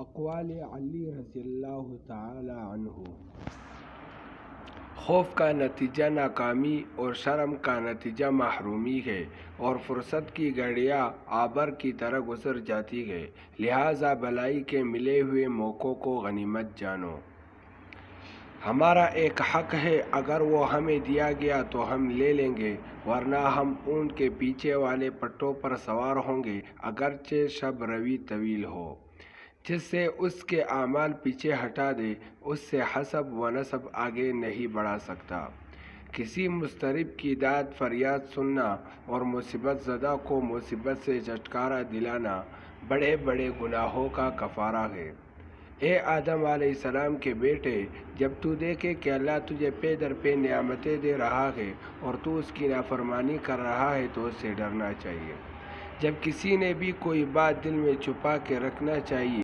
اقوال علی رضی اللہ تعالی عنہ۔ خوف کا نتیجہ ناکامی اور شرم کا نتیجہ محرومی ہے، اور فرصت کی گھڑیاں آبر کی طرح گزر جاتی ہے، لہٰذا بھلائی کے ملے ہوئے موقعوں کو غنیمت جانو۔ ہمارا ایک حق ہے، اگر وہ ہمیں دیا گیا تو ہم لے لیں گے، ورنہ ہم اونٹ کے پیچھے والے پٹوں پر سوار ہوں گے، اگرچہ شب روی طویل ہو۔ جس سے اس کے اعمال پیچھے ہٹا دے، اس سے حسب و نسب آگے نہیں بڑھا سکتا۔ کسی مضطرب کی داد فریاد سننا اور مصیبت زدہ کو مصیبت سے چھٹکارا دلانا بڑے بڑے گناہوں کا کفارہ ہے۔ اے آدم علیہ السلام کے بیٹے، جب تو دیکھے کہ اللہ تجھے پے در پے نعمتیں دے رہا ہے اور تو اس کی نافرمانی کر رہا ہے تو اس سے ڈرنا چاہیے۔ جب کسی نے بھی کوئی بات دل میں چھپا کے رکھنا چاہیے۔